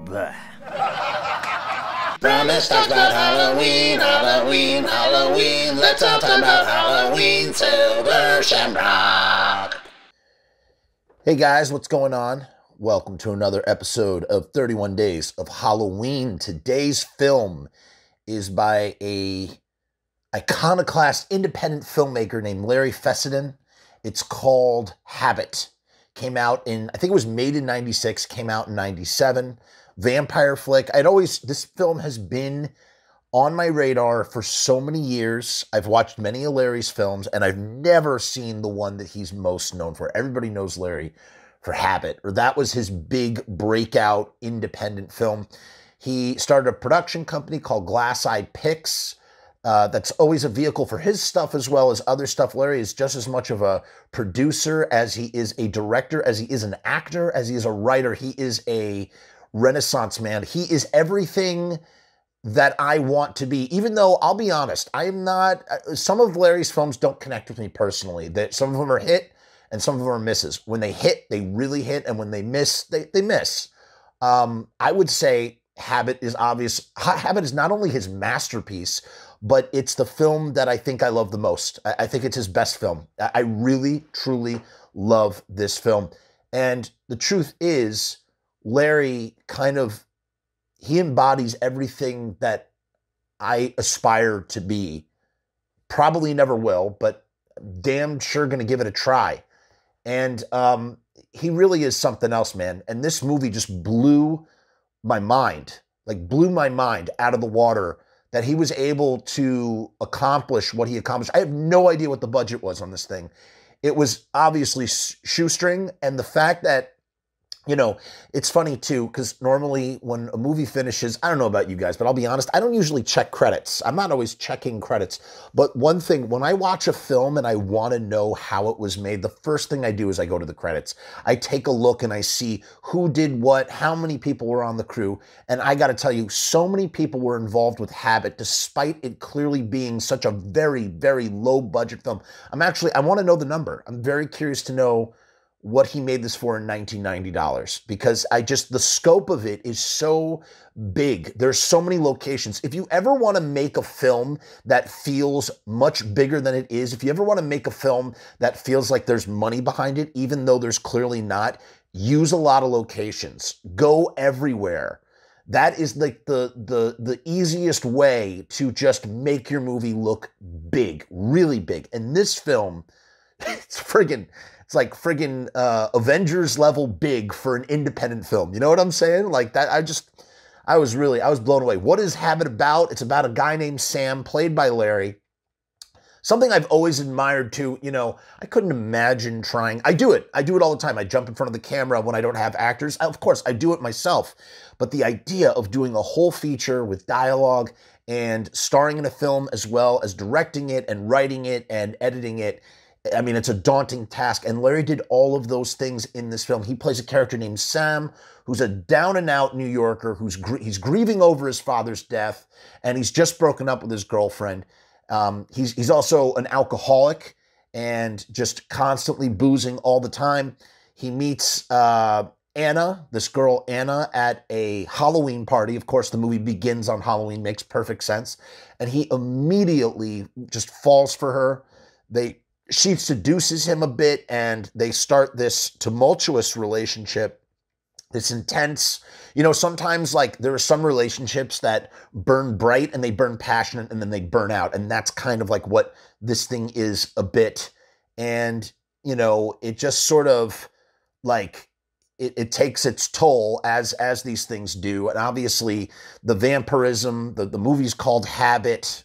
Blech. Frumess talks about Halloween, Halloween, Halloween. Let's all talk about Halloween, Silver Shamrock. Hey guys, what's going on? Welcome to another episode of 31 Days of Halloween. Today's film is by a iconoclast independent filmmaker named Larry Fessenden. It's called Habit. Came out in, I think it was made in 96, came out in 97. Vampire flick. This film has been on my radar for so many years. I've watched many of Larry's films, and I've never seen the one that he's most known for. Everybody knows Larry for Habit, or that was his big breakout independent film. He started a production company called Glass Eye Pix. That's always a vehicle for his stuff as well as other stuff. Larry is just as much of a producer as he is a director, as he is an actor, as he is a writer. He is a Renaissance man. He is everything that I want to be, even though I'll be honest, I am not, some of Larry's films don't connect with me personally. Some of them are hit and some of them are misses. When they hit, they really hit, and when they miss, they miss. I would say Habit is obvious. Habit is not only his masterpiece, but it's the film that I think I love the most. I think it's his best film. I really, truly love this film. And the truth is, Larry he embodies everything that I aspire to be. Probably never will, but damn sure going to give it a try. And he really is something else, man. And this movie just blew my mind out of the water that he was able to accomplish what he accomplished. I have no idea what the budget was on this thing. It was obviously shoestring, and the fact that, you know, it's funny too, because normally when a movie finishes, I don't know about you guys, but I'll be honest, I don't usually check credits. I'm not always checking credits. But one thing, when I watch a film and I want to know how it was made, the first thing I do is I go to the credits. I take a look and I see who did what, how many people were on the crew. And I got to tell you, so many people were involved with Habit, despite it clearly being such a very, very low budget film. I want to know the number. I'm very curious to know what he made this for in $1990, because the scope of it is so big. There's so many locations. If you ever want to make a film that feels much bigger than it is, if you ever want to make a film that feels like there's money behind it, even though there's clearly not, use a lot of locations. Go everywhere. That is like the easiest way to just make your movie look big, really big. And this film, it's like friggin' Avengers level big for an independent film. You know what I'm saying? Like that, I was blown away. What is Habit about? It's about a guy named Sam, played by Larry. Something I've always admired too, you know, I couldn't imagine trying. I do it all the time. I jump in front of the camera when I don't have actors. Of course, I do it myself. But the idea of doing a whole feature with dialogue and starring in a film as well as directing it and writing it and editing it, I mean, it's a daunting task, and Larry did all of those things in this film. He plays a character named Sam, who's a down-and-out New Yorker he's grieving over his father's death, and he's just broken up with his girlfriend. He's also an alcoholic and just constantly boozing all the time. He meets this girl Anna, at a Halloween party. Of course, the movie begins on Halloween, makes perfect sense, and he immediately just falls for her. She seduces him a bit, and they start this tumultuous relationship, this intense, you know, sometimes like there are some relationships that burn bright and they burn passionate and then they burn out. And that's kind of like what this thing is a bit. And, you know, it just sort of like, it takes its toll as these things do. And obviously the vampirism, the movie's called Habit,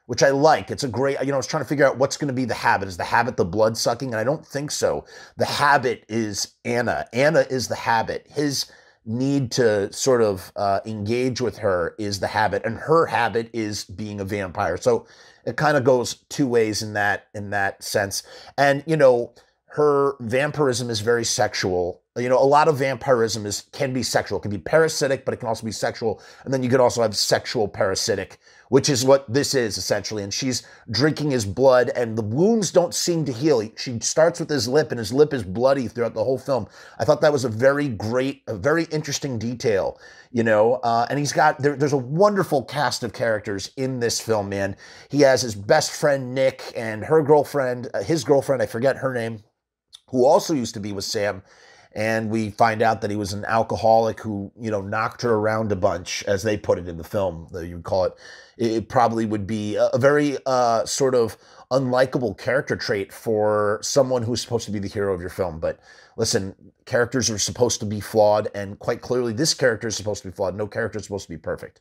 which I like. It's a great, you know, I was trying to figure out what's going to be the habit. Is the habit the blood sucking? And I don't think so. The habit is Anna. Anna is the habit. His need to sort of engage with her is the habit, and her habit is being a vampire. So it kind of goes two ways in that sense. And, you know, her vampirism is very sexual, You know, a lot of vampirism can be sexual. It can be parasitic, but it can also be sexual. And then you can also have sexual parasitic, which is what this is essentially. And she's drinking his blood, and the wounds don't seem to heal. She starts with his lip, and his lip is bloody throughout the whole film. I thought that was a very interesting detail, you know. And he's got, there's a wonderful cast of characters in this film, man. He has his best friend, Nick, and her girlfriend, his girlfriend, I forget her name, who also used to be with Sam. And we find out that he was an alcoholic who, you know, knocked her around a bunch, as they put it in the film. You would call it. It probably would be a very sort of unlikable character trait for someone who's supposed to be the hero of your film. But listen, characters are supposed to be flawed, and quite clearly this character is supposed to be flawed. No character is supposed to be perfect.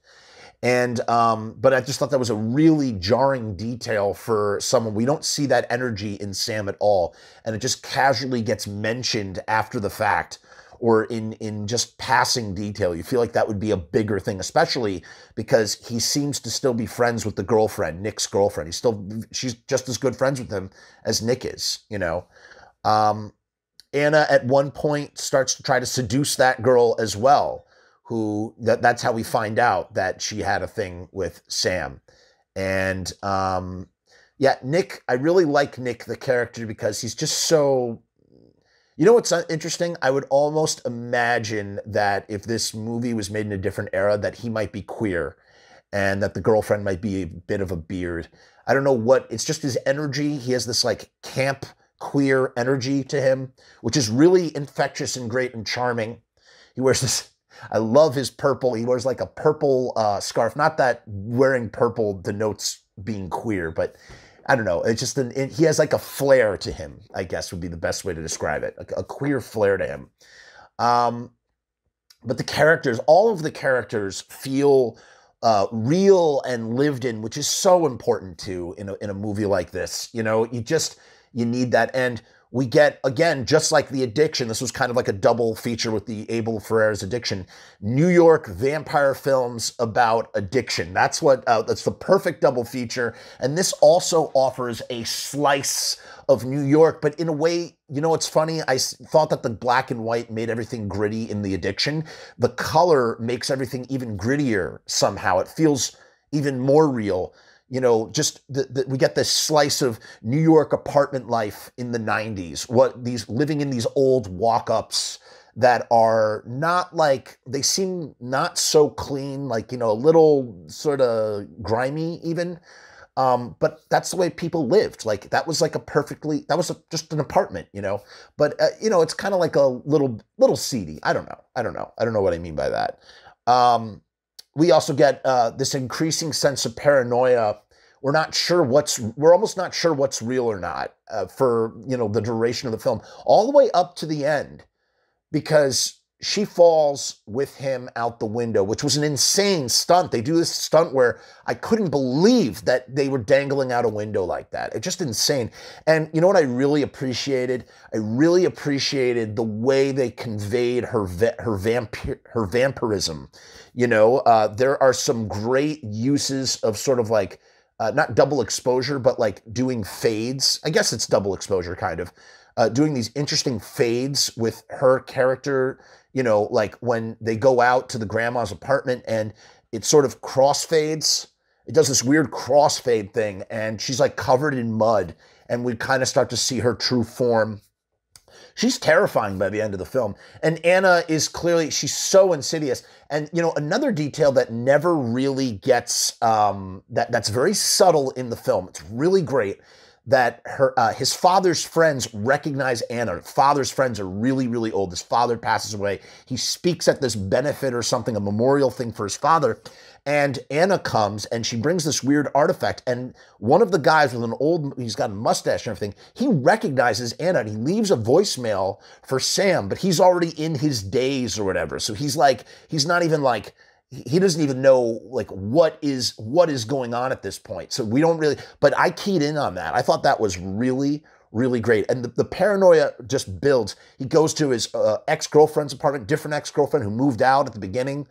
And, but I just thought that was a really jarring detail for someone. We don't see that energy in Sam at all. And it just casually gets mentioned after the fact, or in just passing detail. You feel like that would be a bigger thing, especially because he seems to still be friends with the girlfriend, Nick's girlfriend. She's just as good friends with him as Nick is, you know. Anna at one point starts to try to seduce that girl as well, that's how we find out that she had a thing with Sam. And yeah, Nick, I really like Nick, the character, because he's just so, you know what's interesting? I would almost imagine that if this movie was made in a different era, that he might be queer and that the girlfriend might be a bit of a beard. I don't know what, it's just his energy. He has this like camp queer energy to him, which is really infectious and great and charming. He wears this, I love his purple. He wears like a purple scarf. Not that wearing purple denotes being queer, but I don't know. It's just, he has like a flair to him, I guess would be the best way to describe it. A queer flair to him. But the characters, all of the characters feel real and lived in, which is so important too in a movie like this. You know, you need that. And we get, again, just like The Addiction, this was kind of like a double feature with the Abel Ferrara's Addiction, New York vampire films about addiction. That's the perfect double feature. And this also offers a slice of New York, but in a way, you know, it's funny. I thought that the black and white made everything gritty in The Addiction. The color makes everything even grittier somehow. It feels even more real. You know, just we get this slice of New York apartment life in the 90s, living in these old walk-ups that are not like, they seem not so clean, like, you know, a little sort of grimy even. But that's the way people lived. Like that was like just an apartment, you know, but you know, it's kind of like a little seedy. I don't know what I mean by that. We also get this increasing sense of paranoia. We're almost not sure what's real or not for, you know, the duration of the film, all the way up to the end, because she falls with him out the window, which was an insane stunt. They do this stunt where I couldn't believe that they were dangling out a window like that. It's just insane. And you know what I really appreciated? I really appreciated the way they conveyed her vampirism. You know, there are some great uses of sort of like, not double exposure, but like doing fades. I guess it's double exposure, kind of. Doing these interesting fades with her character, you know, like when they go out to the grandma's apartment and it sort of crossfades. It does this weird crossfade thing, and she's like covered in mud, and we kind of start to see her true form. She's terrifying by the end of the film. And Anna is clearly, she's so insidious. And, you know, another detail that never really gets, that's very subtle in the film, it's really great, that his father's friends recognize Anna. Father's friends are really, really old. His father passes away. He speaks at this benefit or something, a memorial thing for his father. And Anna comes and she brings this weird artifact. And one of the guys with he's got a mustache and everything, he recognizes Anna and he leaves a voicemail for Sam, but he's already in his daze or whatever. So he's not even like, he doesn't even know like what is going on at this point. So we don't really, but I keyed in on that. I thought that was really, really great. And the paranoia just builds. He goes to his ex-girlfriend's apartment, different ex-girlfriend who moved out at the beginning.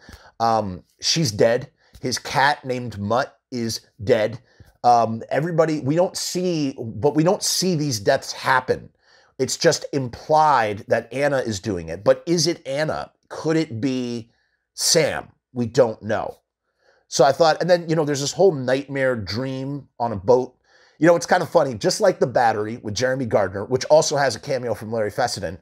She's dead. His cat named Mutt is dead. Everybody, we don't see these deaths happen. It's just implied that Anna is doing it. But is it Anna? Could it be Sam? We don't know. So I thought, and then, there's this whole nightmare dream on a boat. It's kind of funny, just like The Battery with Jeremy Gardner, which also has a cameo from Larry Fessenden.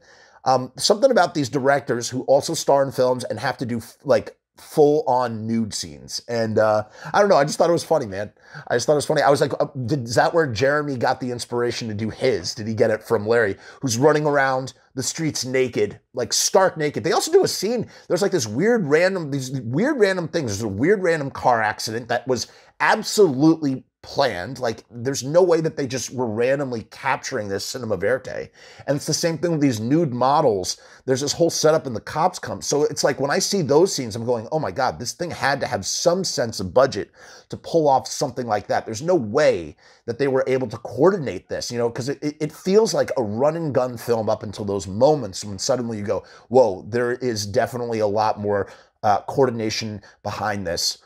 Something about these directors who also star in films and have to do like full-on nude scenes. And I don't know, I just thought it was funny, man. I just thought it was funny. I was like, is that where Jeremy got the inspiration to do his? Did he get it from Larry, who's running around the streets naked, like stark naked? They also do a scene, there's like these weird random things. There's a weird random car accident that was absolutely planned. Like, there's no way that they just were randomly capturing this cinema verite. And it's the same thing with these nude models. There's this whole setup and the cops come. So it's like, when I see those scenes, I'm going, oh my God, this thing had to have some sense of budget to pull off something like that. There's no way that they were able to coordinate this, because it feels like a run and gun film up until those moments when suddenly you go, whoa, there is definitely a lot more coordination behind this.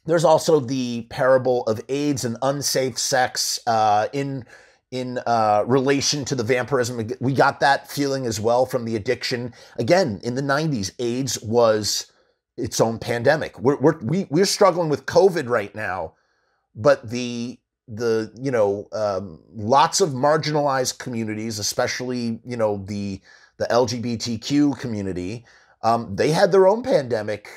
There's also the parable of AIDS and unsafe sex in relation to the vampirism. We got that feeling as well from the addiction. Again, in the 90s, AIDS was its own pandemic. We're struggling with COVID right now, but the lots of marginalized communities, especially the LGBTQ community, they had their own pandemic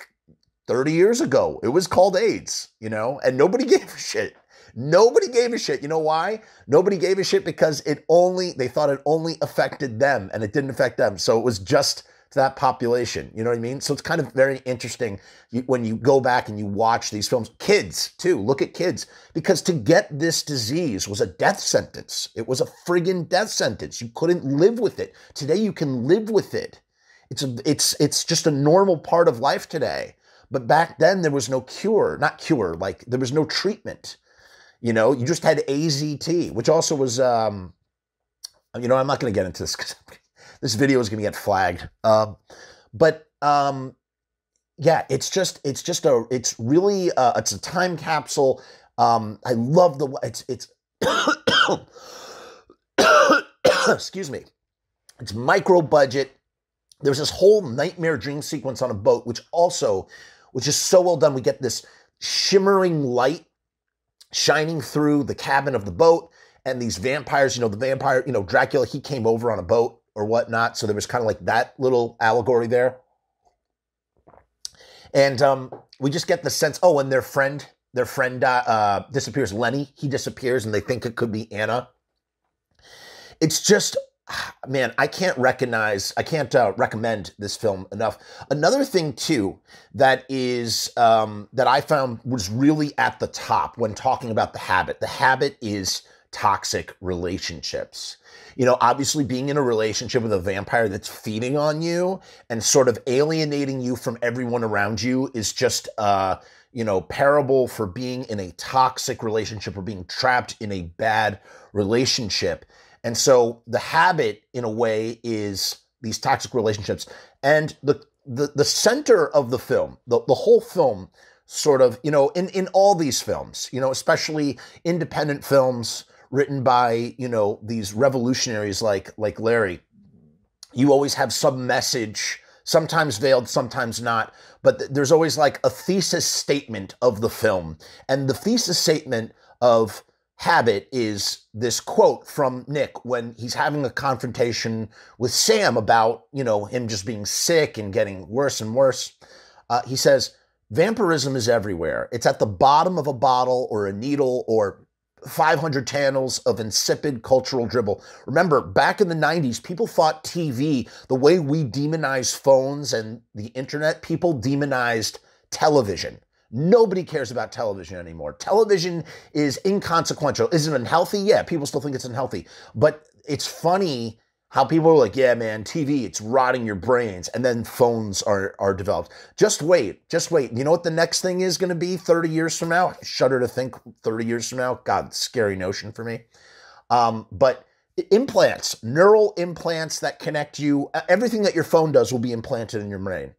30 years ago. It was called AIDS, and nobody gave a shit. Nobody gave a shit. You know why? Nobody gave a shit because they thought it only affected them, and it didn't affect them. So it was just to that population. You know what I mean? So it's kind of very interesting when you go back and you watch these films. Kids, too. Look at kids. Because to get this disease was a death sentence. It was a friggin' death sentence. You couldn't live with it. Today, you can live with it. It's just a normal part of life today. But back then, there was no cure. Not cure, like there was no treatment. You just had AZT, which also was, I'm not going to get into this because this video is going to get flagged. Yeah, it's really a time capsule. I love it's excuse me. It's micro budget. There's this whole nightmare dream sequence on a boat, which is so well done. We get this shimmering light shining through the cabin of the boat, and these vampires, the vampire, Dracula, he came over on a boat or whatnot. So there was kind of like that little allegory there. And we just get the sense, and their friend disappears. Lenny, he disappears, and they think it could be Anna. It's just, man, I can't recommend this film enough. Another thing too that is that I found was really at the top when talking about The Habit. The Habit is toxic relationships. Obviously being in a relationship with a vampire that's feeding on you and sort of alienating you from everyone around you is just parable for being in a toxic relationship or being trapped in a bad relationship. And so The Habit, in a way, is these toxic relationships. And the center of the film, the whole film, sort of, in all these films, especially independent films written by, these revolutionaries like Larry, you always have some message, sometimes veiled, sometimes not. But there's always like a thesis statement of the film. And the thesis statement of Habit is this quote from Nick when he's having a confrontation with Sam about, him just being sick and getting worse and worse. He says, "Vampirism is everywhere. It's at the bottom of a bottle or a needle or 500 channels of insipid cultural dribble." Remember, back in the 90s, people thought TV, the way we demonize phones and the internet, people demonized television. Nobody cares about television anymore. Television is inconsequential. Is it unhealthy? Yeah, people still think it's unhealthy. But it's funny how people are like, yeah, man, TV, it's rotting your brains. And then phones are developed. Just wait. You know what the next thing is going to be 30 years from now? I shudder to think 30 years from now. God, scary notion for me. But implants, neural implants that connect you, everything that your phone does will be implanted in your brain.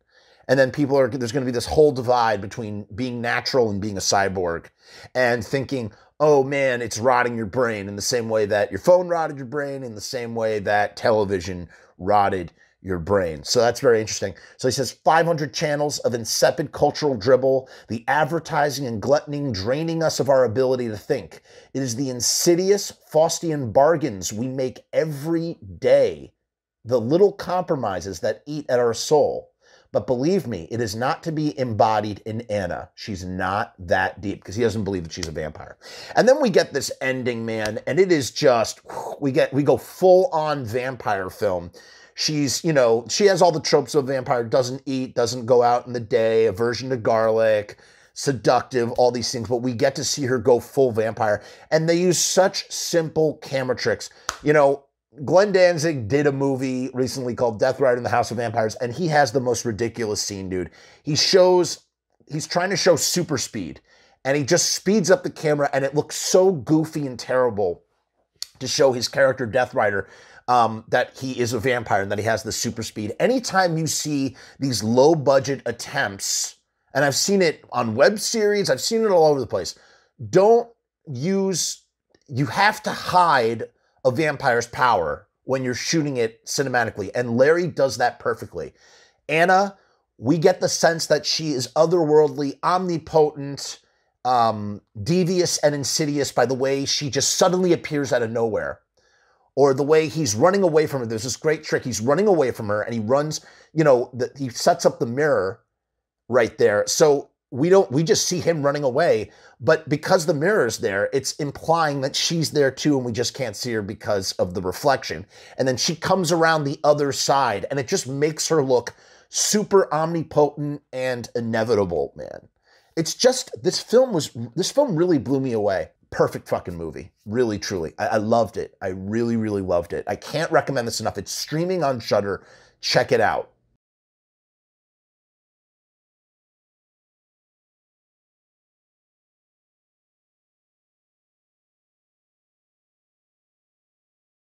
And then there's going to be this whole divide between being natural and being a cyborg, and thinking, oh man, it's rotting your brain in the same way that your phone rotted your brain, in the same way that television rotted your brain. So that's very interesting. So he says 500 channels of insipid cultural dribble, the advertising and gluttoning draining us of our ability to think. It is the insidious Faustian bargains we make every day, the little compromises that eat at our soul. But believe me, it is not to be embodied in Anna. She's not that deep, because he doesn't believe that she's a vampire. And then we get this ending, man, and it is just, we go full on vampire film. She's, you know, she has all the tropes of a vampire: doesn't eat, doesn't go out in the day, aversion to garlic, seductive, all these things. But we get to see her go full vampire. And they use such simple camera tricks. You know, Glenn Danzig did a movie recently called Death Rider in the House of Vampires, and he has the most ridiculous scene, dude. He's trying to show super speed, and he just speeds up the camera, and it looks so goofy and terrible to show his character Death Rider that he is a vampire and that he has the super speed. Anytime you see these low-budget attempts, and I've seen it on web series, I've seen it all over the place, you have to hide a vampire's power when you're shooting it cinematically, and Larry does that perfectly. Anna, we get the sense that she is otherworldly, omnipotent, devious and insidious by the way she just suddenly appears out of nowhere, or the way he's running away from her. There's this great trick. He's running away from her, and he runs, you know, he sets up the mirror right there. So we just see him running away, but because the mirror's there, it's implying that she's there too, and we just can't see her because of the reflection. And then she comes around the other side, and it just makes her look super omnipotent and inevitable, man. It's just, this film really blew me away. Perfect fucking movie. Really, truly. I loved it. I really, really loved it. I can't recommend this enough. It's streaming on Shudder. Check it out.